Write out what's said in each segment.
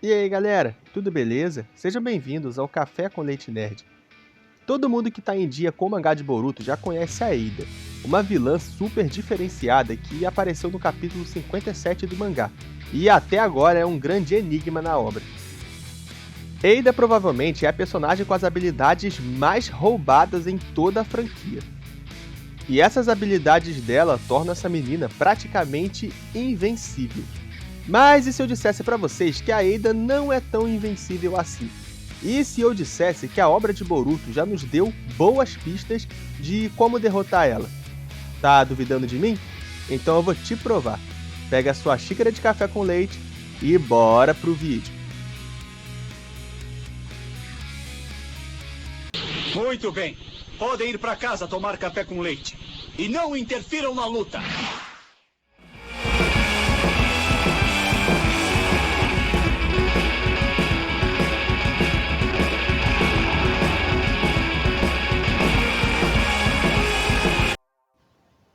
E aí galera, tudo beleza? Sejam bem-vindos ao Café com Leite Nerd. Todo mundo que tá em dia com o mangá de Boruto já conhece a Eida, uma vilã super diferenciada que apareceu no capítulo 57 do mangá, e até agora é um grande enigma na obra. Eida provavelmente é a personagem com as habilidades mais roubadas em toda a franquia. E essas habilidades dela tornam essa menina praticamente invencível. Mas e se eu dissesse pra vocês que a Eida não é tão invencível assim? E se eu dissesse que a obra de Boruto já nos deu boas pistas de como derrotar ela? Tá duvidando de mim? Então eu vou te provar. Pega a sua xícara de café com leite e bora pro vídeo. Muito bem. Podem ir pra casa tomar café com leite. E não interfiram na luta.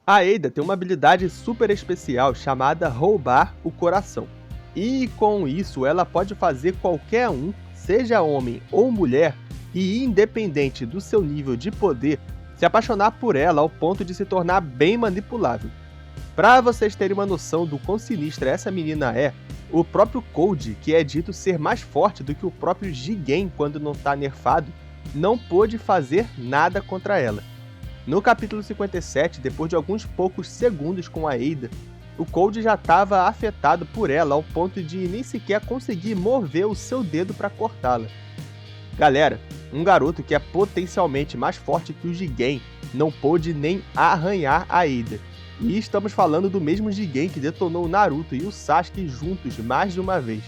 A Eida tem uma habilidade super especial chamada Roubar o Coração. E com isso ela pode fazer qualquer um, seja homem ou mulher, e independente do seu nível de poder, se apaixonar por ela ao ponto de se tornar bem manipulável. Para vocês terem uma noção do quão sinistra essa menina é, o próprio Cold, que é dito ser mais forte do que o próprio Jigen quando não está nerfado, não pôde fazer nada contra ela. No capítulo 57, depois de alguns poucos segundos com a Eida, o Cold já estava afetado por ela ao ponto de nem sequer conseguir mover o seu dedo para cortá-la. Galera, um garoto que é potencialmente mais forte que o Jigen não pôde nem arranhar a Eida. E estamos falando do mesmo Jigen que detonou o Naruto e o Sasuke juntos mais de uma vez.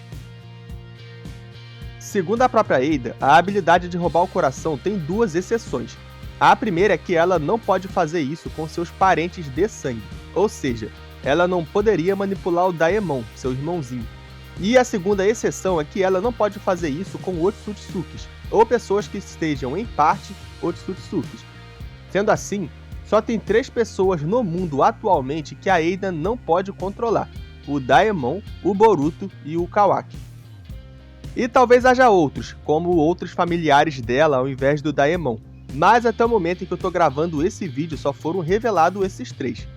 Segundo a própria Eida, a habilidade de roubar o coração tem duas exceções. A primeira é que ela não pode fazer isso com seus parentes de sangue, ou seja, ela não poderia manipular o Daemon, seu irmãozinho. E a segunda exceção é que ela não pode fazer isso com Otsutsukis, ou pessoas que estejam em parte Otsutsukis. Sendo assim, só tem 3 pessoas no mundo atualmente que a Eida não pode controlar: o Daemon, o Boruto e o Kawaki. E talvez haja outros, como outros familiares dela ao invés do Daemon. Mas até o momento em que eu tô gravando esse vídeo só foram revelados esses 3.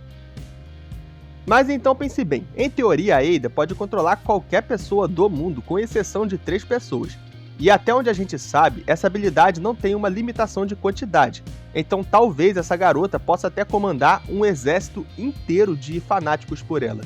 Mas então pense bem, em teoria a Eida pode controlar qualquer pessoa do mundo, com exceção de 3 pessoas. E até onde a gente sabe, essa habilidade não tem uma limitação de quantidade, então talvez essa garota possa até comandar um exército inteiro de fanáticos por ela.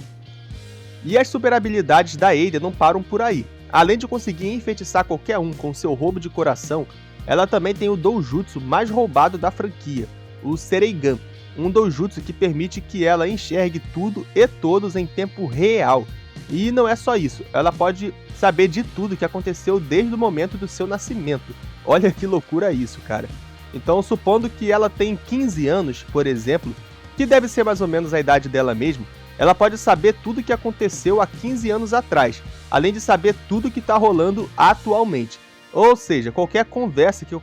E as super habilidades da Eida não param por aí. Além de conseguir enfeitiçar qualquer um com seu roubo de coração, ela também tem o doujutsu mais roubado da franquia, o Sereigan, um doujutsu que permite que ela enxergue tudo e todos em tempo real. E não é só isso, ela pode saber de tudo que aconteceu desde o momento do seu nascimento. Olha que loucura isso, cara. Então, supondo que ela tem 15 anos, por exemplo, que deve ser mais ou menos a idade dela mesmo, ela pode saber tudo que aconteceu há 15 anos atrás, além de saber tudo que está rolando atualmente. Ou seja, qualquer conversa que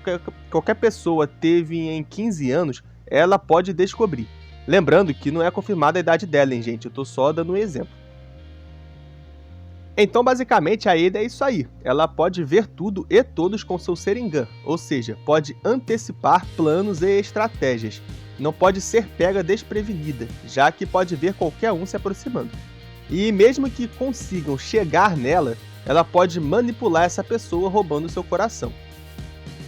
qualquer pessoa teve em 15 anos, ela pode descobrir. Lembrando que não é confirmada a idade dela, hein, gente? Eu tô só dando um exemplo. Então, basicamente, a Eida é isso aí. Ela pode ver tudo e todos com seu Sharingan, ou seja, pode antecipar planos e estratégias. Não pode ser pega desprevenida, já que pode ver qualquer um se aproximando. E mesmo que consigam chegar nela, ela pode manipular essa pessoa roubando seu coração.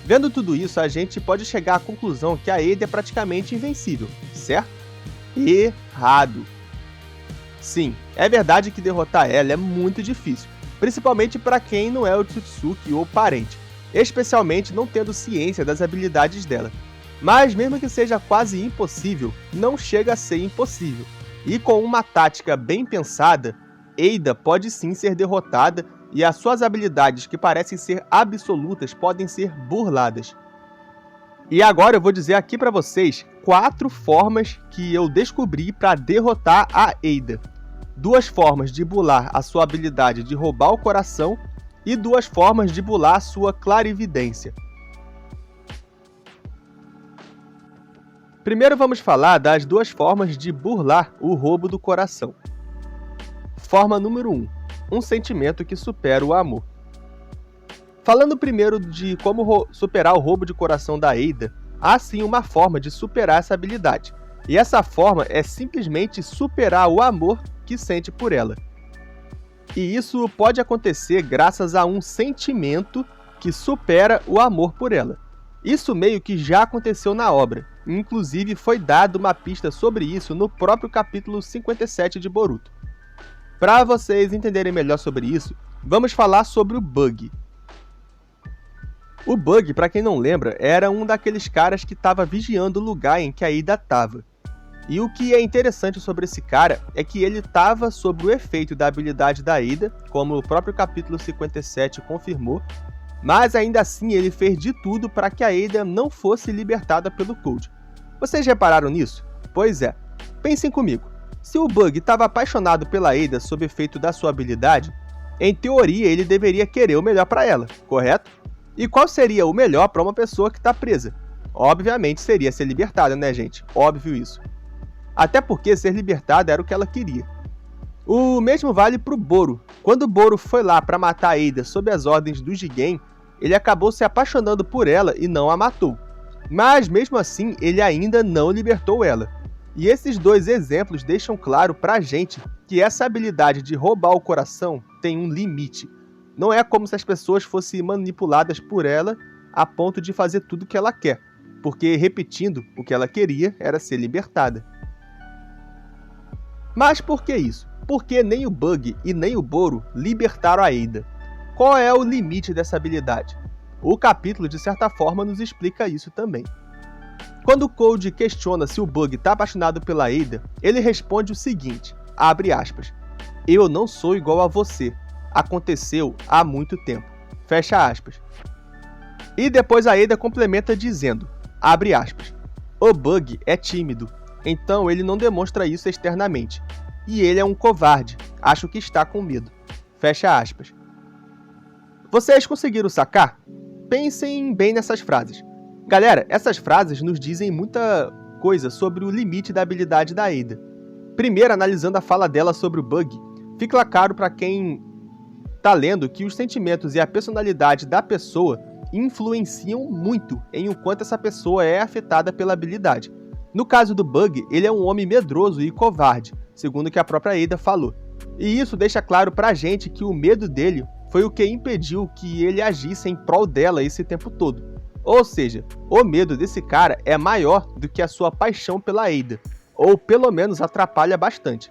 Vendo tudo isso, a gente pode chegar à conclusão que a Eida é praticamente invencível, certo? Errado! Sim, é verdade que derrotar ela é muito difícil, principalmente para quem não é Otsutsuki ou parente, especialmente não tendo ciência das habilidades dela. Mas mesmo que seja quase impossível, não chega a ser impossível. E com uma tática bem pensada, Eida pode sim ser derrotada e as suas habilidades, que parecem ser absolutas, podem ser burladas. E agora eu vou dizer aqui para vocês 4 formas que eu descobri para derrotar a Eida. 2 formas de burlar a sua habilidade de roubar o coração e 2 formas de burlar a sua clarividência. Primeiro vamos falar das 2 formas de burlar o roubo do coração. Forma número 1. Um sentimento que supera o amor. Falando primeiro de como superar o roubo de coração da Ada, há sim uma forma de superar essa habilidade. E essa forma é simplesmente superar o amor que sente por ela. E isso pode acontecer graças a um sentimento que supera o amor por ela. Isso meio que já aconteceu na obra, inclusive foi dada uma pista sobre isso no próprio capítulo 57 de Boruto. Para vocês entenderem melhor sobre isso, vamos falar sobre o Bug. O Bug, para quem não lembra, era um daqueles caras que estava vigiando o lugar em que a Ada estava. E o que é interessante sobre esse cara é que ele estava sob o efeito da habilidade da Ada, como o próprio capítulo 57 confirmou, mas ainda assim ele fez de tudo para que a Ada não fosse libertada pelo Cold. Vocês repararam nisso? Pois é, pensem comigo. Se o Bug estava apaixonado pela Ada sob efeito da sua habilidade, em teoria ele deveria querer o melhor para ela, correto? E qual seria o melhor para uma pessoa que está presa? Obviamente seria ser libertada, né, gente? Óbvio isso. Até porque ser libertada era o que ela queria. O mesmo vale para o Boro. Quando o Boro foi lá para matar a Ada sob as ordens do Jigen, ele acabou se apaixonando por ela e não a matou. Mas mesmo assim, ele ainda não libertou ela. E esses dois exemplos deixam claro pra gente que essa habilidade de roubar o coração tem um limite. Não é como se as pessoas fossem manipuladas por ela a ponto de fazer tudo o que ela quer, porque, repetindo, o que ela queria era ser libertada. Mas por que isso? Porque nem o Bug e nem o Boro libertaram a Ada. Qual é o limite dessa habilidade? O capítulo, de certa forma, nos explica isso também. Quando o Cold questiona se o Bug está apaixonado pela Ada, ele responde o seguinte, abre aspas, "Eu não sou igual a você. Aconteceu há muito tempo." Fecha aspas. E depois a Ada complementa dizendo, abre aspas, "O Bug é tímido, então ele não demonstra isso externamente. E ele é um covarde, acho que está com medo." Fecha aspas. Vocês conseguiram sacar? Pensem bem nessas frases. Galera, essas frases nos dizem muita coisa sobre o limite da habilidade da Ada. Primeiro, analisando a fala dela sobre o Bug, fica claro para quem tá lendo que os sentimentos e a personalidade da pessoa influenciam muito em o quanto essa pessoa é afetada pela habilidade. No caso do Bug, ele é um homem medroso e covarde, segundo o que a própria Ada falou. E isso deixa claro pra gente que o medo dele foi o que impediu que ele agisse em prol dela esse tempo todo. Ou seja, o medo desse cara é maior do que a sua paixão pela Ada, ou pelo menos atrapalha bastante.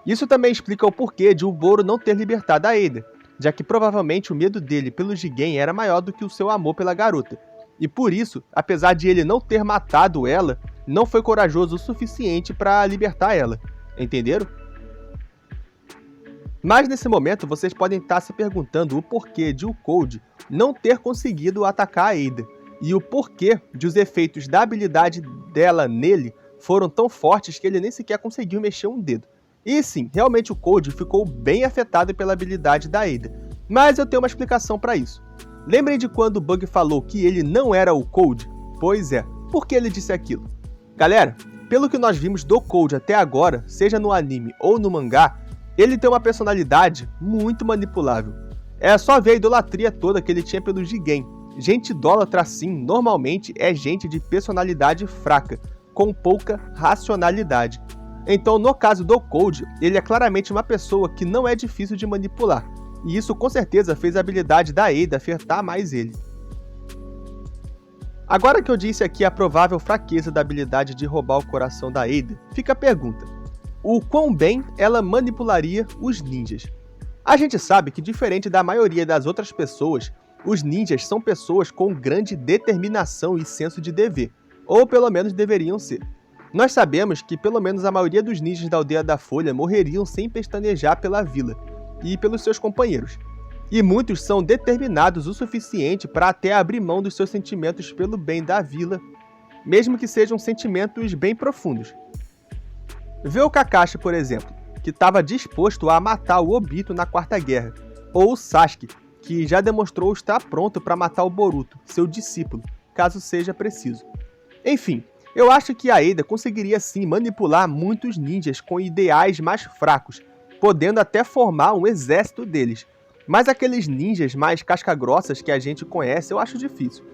Isso também explica o porquê de o Boro não ter libertado a Ada, já que provavelmente o medo dele pelo Jigen era maior do que o seu amor pela garota. E por isso, apesar de ele não ter matado ela, não foi corajoso o suficiente para libertar ela. Entenderam? Mas nesse momento vocês podem estar se perguntando o porquê de o Cold não ter conseguido atacar a Ada, e o porquê de os efeitos da habilidade dela nele foram tão fortes que ele nem sequer conseguiu mexer um dedo. E sim, realmente o Cold ficou bem afetado pela habilidade da Ada, mas eu tenho uma explicação para isso. Lembrem de quando o Bug falou que ele não era o Cold? Pois é, por que ele disse aquilo? Galera, pelo que nós vimos do Cold até agora, seja no anime ou no mangá, ele tem uma personalidade muito manipulável. É só ver a idolatria toda que ele tinha pelo Jigen. Gente idólatra assim, normalmente é gente de personalidade fraca, com pouca racionalidade. Então, no caso do Cold, ele é claramente uma pessoa que não é difícil de manipular. E isso com certeza fez a habilidade da Ada afetar mais ele. Agora que eu disse aqui a provável fraqueza da habilidade de roubar o coração da Ada, fica a pergunta. O quão bem ela manipularia os ninjas? A gente sabe que, diferente da maioria das outras pessoas, os ninjas são pessoas com grande determinação e senso de dever, ou pelo menos deveriam ser. Nós sabemos que pelo menos a maioria dos ninjas da Aldeia da Folha morreriam sem pestanejar pela vila e pelos seus companheiros. E muitos são determinados o suficiente para até abrir mão dos seus sentimentos pelo bem da vila, mesmo que sejam sentimentos bem profundos. Vê o Kakashi, por exemplo, que estava disposto a matar o Obito na Quarta Guerra, ou o Sasuke, que já demonstrou estar pronto para matar o Boruto, seu discípulo, caso seja preciso. Enfim, eu acho que a Ada conseguiria sim manipular muitos ninjas com ideais mais fracos, podendo até formar um exército deles. Mas aqueles ninjas mais casca-grossas que a gente conhece eu acho difícil.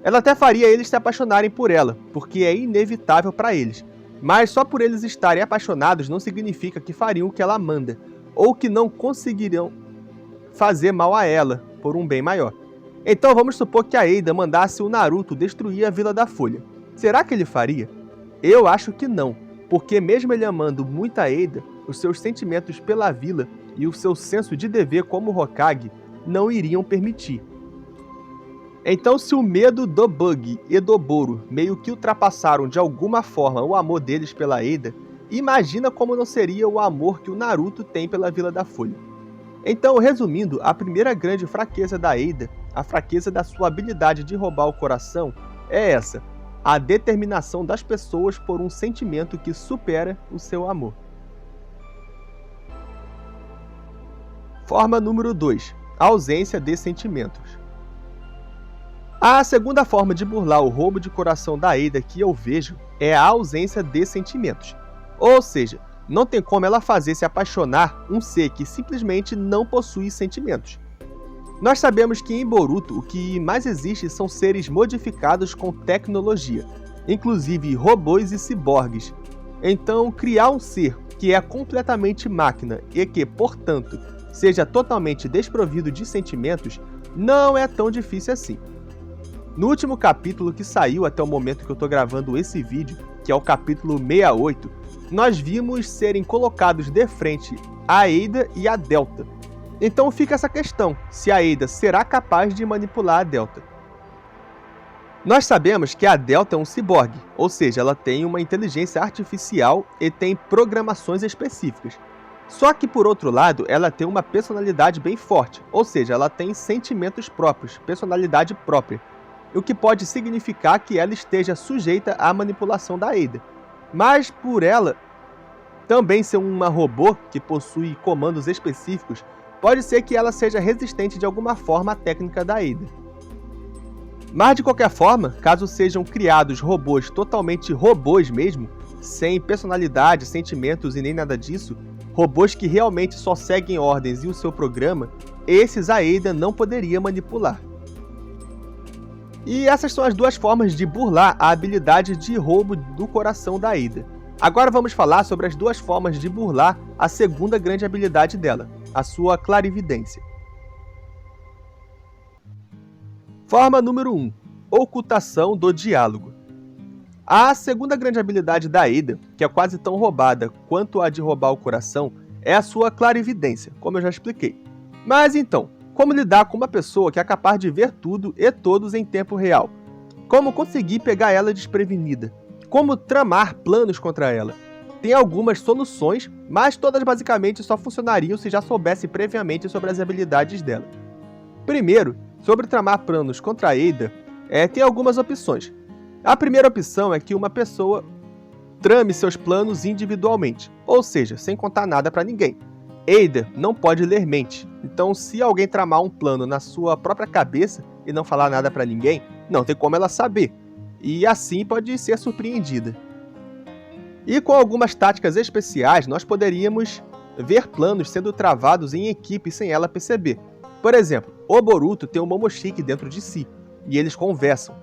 Ela até faria eles se apaixonarem por ela, porque é inevitável para eles. Mas só por eles estarem apaixonados não significa que fariam o que ela manda, ou que não conseguiriam fazer mal a ela, por um bem maior. Então vamos supor que a Eida mandasse o Naruto destruir a Vila da Folha. Será que ele faria? Eu acho que não, porque mesmo ele amando muito a Eida, os seus sentimentos pela vila e o seu senso de dever como Hokage não iriam permitir. Então, se o medo do Bug e do Boro meio que ultrapassaram de alguma forma o amor deles pela Eida, imagina como não seria o amor que o Naruto tem pela Vila da Folha. Então, resumindo, a primeira grande fraqueza da Eida, a fraqueza da sua habilidade de roubar o coração, é essa: a determinação das pessoas por um sentimento que supera o seu amor. Forma número 2. A ausência de sentimentos. A segunda forma de burlar o roubo de coração da Eida que eu vejo é a ausência de sentimentos. Ou seja, não tem como ela fazer se apaixonar um ser que simplesmente não possui sentimentos. Nós sabemos que em Boruto o que mais existe são seres modificados com tecnologia, inclusive robôs e ciborgues. Então, criar um ser que é completamente máquina e que, portanto, seja totalmente desprovido de sentimentos não é tão difícil assim. No último capítulo que saiu até o momento que eu estou gravando esse vídeo, que é o capítulo 68, nós vimos serem colocados de frente a Eida e a Delta. Então fica essa questão, se a Eida será capaz de manipular a Delta. Nós sabemos que a Delta é um ciborgue, ou seja, ela tem uma inteligência artificial e tem programações específicas. Só que, por outro lado, ela tem uma personalidade bem forte, ou seja, ela tem sentimentos próprios, personalidade própria, o que pode significar que ela esteja sujeita à manipulação da Eida. Mas, por ela também ser uma robô que possui comandos específicos, pode ser que ela seja resistente de alguma forma à técnica da Eida. Mas, de qualquer forma, caso sejam criados robôs totalmente robôs mesmo, sem personalidade, sentimentos e nem nada disso, robôs que realmente só seguem ordens e o seu programa, esses a Eida não poderia manipular. E essas são as duas formas de burlar a habilidade de roubo do coração da Eida. Agora vamos falar sobre as duas formas de burlar a segunda grande habilidade dela, a sua clarividência. Forma número 1. Ocultação do diálogo. A segunda grande habilidade da Eida, que é quase tão roubada quanto a de roubar o coração, é a sua clarividência, como eu já expliquei. Mas então, como lidar com uma pessoa que é capaz de ver tudo e todos em tempo real? Como conseguir pegar ela desprevenida? Como tramar planos contra ela? Tem algumas soluções, mas todas basicamente só funcionariam se já soubesse previamente sobre as habilidades dela. Primeiro, sobre tramar planos contra a Eida, tem algumas opções. A primeira opção é que uma pessoa trame seus planos individualmente, ou seja, sem contar nada para ninguém. Eida não pode ler mente, então se alguém tramar um plano na sua própria cabeça e não falar nada para ninguém, não tem como ela saber, e assim pode ser surpreendida. E com algumas táticas especiais, nós poderíamos ver planos sendo travados em equipe sem ela perceber. Por exemplo, o Boruto tem um Momoshiki dentro de si, e eles conversam.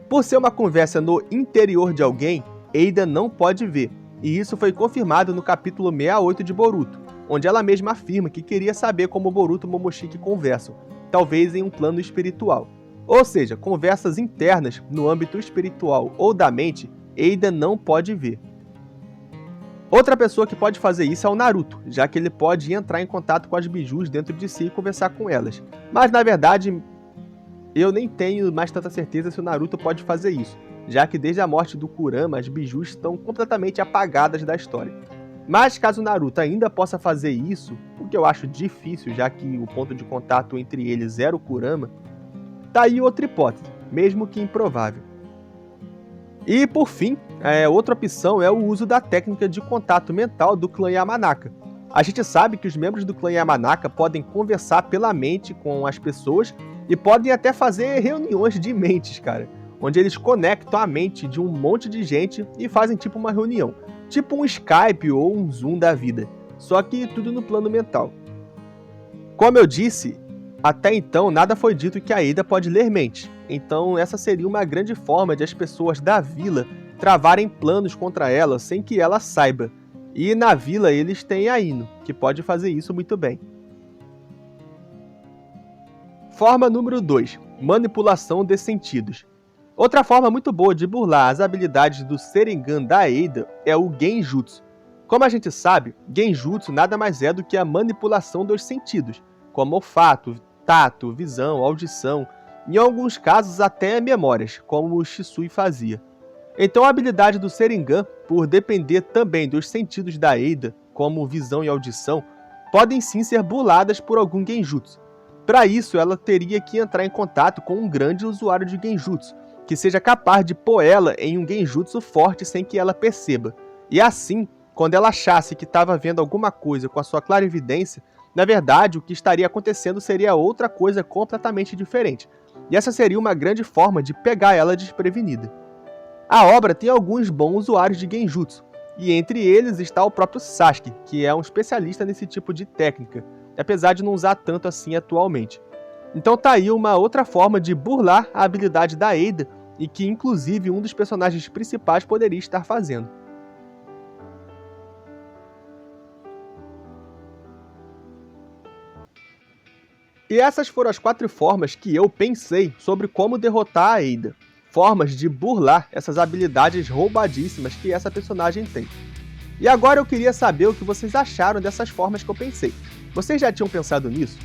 Por ser uma conversa no interior de alguém, Eida não pode ver, e isso foi confirmado no capítulo 68 de Boruto, onde ela mesma afirma que queria saber como Boruto e Momoshiki conversam, talvez em um plano espiritual. Ou seja, conversas internas no âmbito espiritual ou da mente, Eida não pode ver. Outra pessoa que pode fazer isso é o Naruto, já que ele pode entrar em contato com as bijus dentro de si e conversar com elas. Mas na verdade, eu nem tenho mais tanta certeza se o Naruto pode fazer isso, já que desde a morte do Kurama as bijus estão completamente apagadas da história. Mas caso o Naruto ainda possa fazer isso, o que eu acho difícil, já que o ponto de contato entre eles era o Kurama, tá aí outra hipótese, mesmo que improvável. E por fim, outra opção é o uso da técnica de contato mental do clã Yamanaka. A gente sabe que os membros do clã Yamanaka podem conversar pela mente com as pessoas e podem até fazer reuniões de mentes, cara, onde eles conectam a mente de um monte de gente e fazem tipo uma reunião. Tipo um Skype ou um Zoom da vida, só que tudo no plano mental. Como eu disse, Até então, nada foi dito que a Ada pode ler mente, então essa seria uma grande forma de as pessoas da vila travarem planos contra ela sem que ela saiba. E na vila eles têm a Ino, que pode fazer isso muito bem. Forma número 2. Manipulação de sentidos. Outra forma muito boa de burlar as habilidades do Sharingan da Ada é o Genjutsu. Como a gente sabe, Genjutsu nada mais é do que a manipulação dos sentidos, como olfato, tato, visão, audição, e em alguns casos até memórias, como o Shisui fazia. Então a habilidade do Sharingan, por depender também dos sentidos da Ada, como visão e audição, podem sim ser burladas por algum Genjutsu. Para isso, ela teria que entrar em contato com um grande usuário de Genjutsu, que seja capaz de pôr ela em um Genjutsu forte sem que ela perceba. E assim, quando ela achasse que estava vendo alguma coisa com a sua clarividência, na verdade, o que estaria acontecendo seria outra coisa completamente diferente. E essa seria uma grande forma de pegar ela desprevenida. A obra tem alguns bons usuários de Genjutsu, e entre eles está o próprio Sasuke, que é um especialista nesse tipo de técnica, apesar de não usar tanto assim atualmente. Então tá aí uma outra forma de burlar a habilidade da Ada, e que inclusive um dos personagens principais poderia estar fazendo. E essas foram as 4 formas que eu pensei sobre como derrotar a Ada. Formas de burlar essas habilidades roubadíssimas que essa personagem tem. E agora eu queria saber o que vocês acharam dessas formas que eu pensei. Vocês já tinham pensado nisso?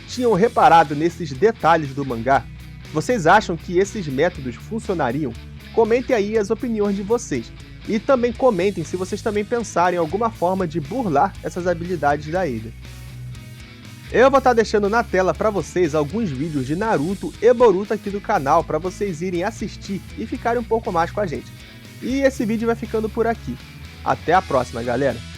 Tinham reparado nesses detalhes do mangá? Vocês acham que esses métodos funcionariam? Comentem aí as opiniões de vocês. E também comentem se vocês também pensaram em alguma forma de burlar essas habilidades da Ada. Eu vou estar deixando na tela para vocês alguns vídeos de Naruto e Boruto aqui do canal para vocês irem assistir e ficarem um pouco mais com a gente. E esse vídeo vai ficando por aqui. Até a próxima, galera!